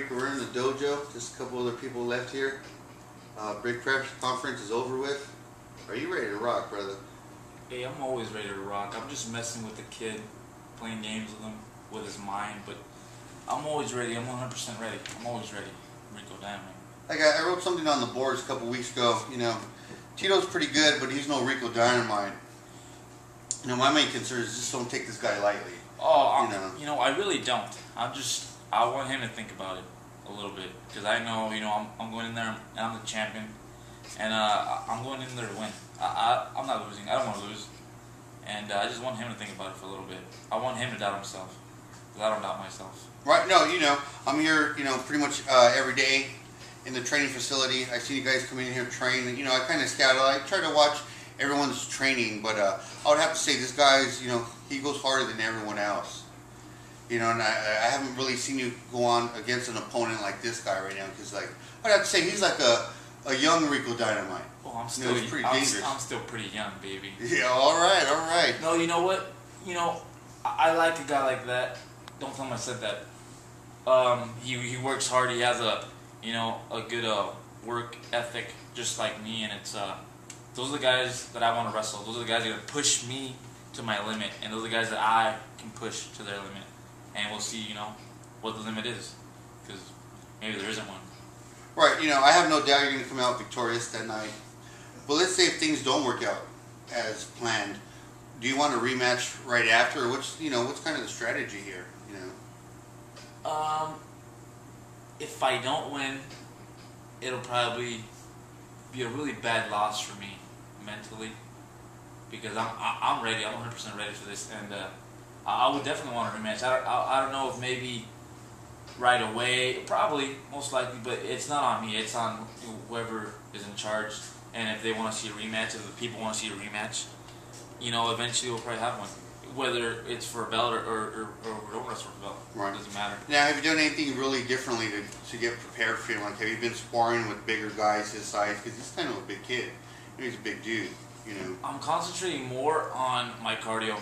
Rico, we're in the dojo. Just a couple other people left here. Big prep conference is over with. Are you ready to rock, brother? Hey, I'm always ready to rock. I'm just messing with the kid, playing games with him, with his mind, but I'm always ready. I'm 100% ready. I'm always ready. Rico Dynamite. I wrote something on the boards a couple weeks ago. You know, Tito's pretty good, but he's no Rico Dynamite. You know, my main concern is just don't take this guy lightly. Oh, you know, I really don't. I want him to think about it a little bit, because I know, I'm going in there and I'm the champion, and I'm going in there to win. I'm not losing. I don't want to lose, and I just want him to think about it for a little bit. I want him to doubt himself, because I don't doubt myself. Right? No, I'm here, pretty much every day in the training facility. I see you guys come in here train. I kind of scout. I try to watch everyone's training, but I would have to say this guy's, he goes harder than everyone else. And I haven't really seen you go on against an opponent like this guy right now, because I'd have to say he's like a young Rico Dynamite. Oh, I'm still pretty dangerous. I'm still pretty young, baby. Yeah, all right. No, you know what? I like a guy like that. Don't tell him I said that. He works hard. He has a good work ethic, just like me, and it's those are the guys that I want to wrestle. Those are the guys that are going to push me to my limit, and those are the guys that I can push to their limit. And we'll see, what the limit is, because maybe there isn't one. Right, I have no doubt you're going to come out victorious that night. But let's say if things don't work out as planned, do you want a rematch right after, or what's kind of the strategy here? If I don't win, it'll probably be a really bad loss for me mentally, because I'm ready. I'm 100% ready for this, and I would definitely want a rematch. I don't know if maybe right away, probably, most likely, but it's not on me. It's on whoever is in charge. And if they want to see a rematch, if the people want to see a rematch, eventually we'll probably have one. Whether it's for a belt or don't wrestle for a belt, right. It doesn't matter. Now, have you done anything really differently to get prepared for him? Like, have you been sparring with bigger guys his size? Because he's kind of a big kid. He's a big dude, I'm concentrating more on my cardio.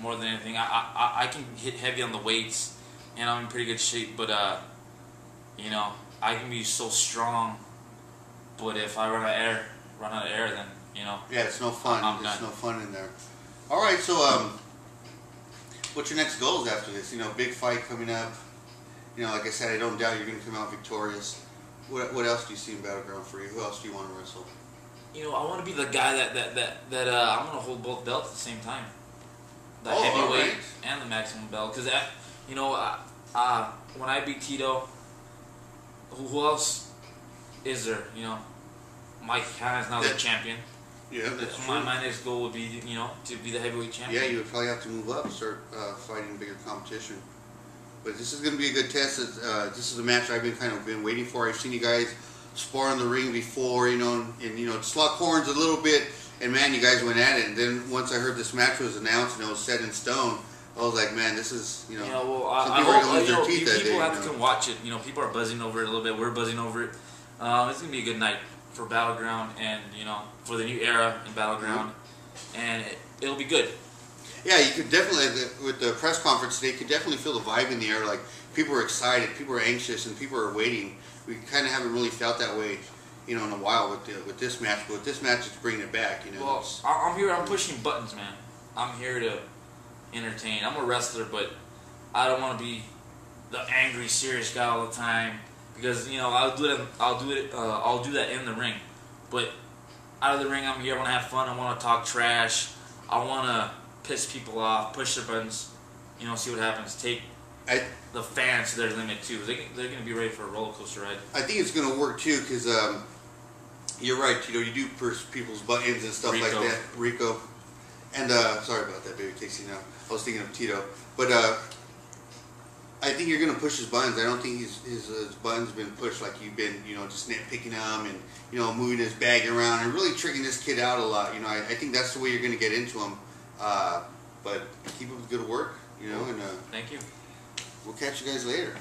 More than anything, I can hit heavy on the weights, and I'm in pretty good shape. But I can be so strong. But if I run out of air, then yeah, it's no fun. There's no fun in there. All right, so what's your next goals after this? Big fight coming up. Like I said, I don't doubt you're going to come out victorious. What else do you see in Battleground for you? Who else do you want to wrestle? I want to be the guy that I'm going to hold both belts at the same time. The heavyweight right. and the maximum belt, because when I beat Tito, who else is there? Mike Hanna's now the champion. Yeah, that's true. My next goal would be to be the heavyweight champion. Yeah, you would probably have to move up, start fighting bigger competition. But this is going to be a good test. This is a match I've been waiting for. I've seen you guys spar in the ring before, and just lock horns a little bit. And man, you guys went at it. And then once I heard this match was announced and it was set in stone, I was like, man, this is, I hope people have to come watch it. People are buzzing over it a little bit. We're buzzing over it. It's gonna be a good night for Battleground, and for the new era in Battleground, and it'll be good. Yeah, you could definitely, with the press conference today, you could definitely feel the vibe in the air. Like, people are excited, people are anxious, and people are waiting. We kind of haven't really felt that way, in a while with this match. But with this match, it's bringing it back. Well, I'm here. I'm pushing buttons, man. I'm here to entertain. I'm a wrestler, but I don't want to be the angry, serious guy all the time, because I'll do that in the ring. But out of the ring, I'm here. I want to have fun. I want to talk trash. I want to piss people off, push their buttons. See what happens. Take the fans to their limit too. They're going to be ready for a roller coaster ride. I think it's going to work too, because you're right, Tito. You do push people's buttons and stuff like that, Rico. And sorry about that, baby Casey. I was thinking of Tito, but I think you're going to push his buttons. I don't think his buttons been pushed like you've been, just nitpicking him and moving his bag around and really tricking this kid out a lot. I think that's the way you're going to get into him. But keep up the good work, and thank you. We'll catch you guys later.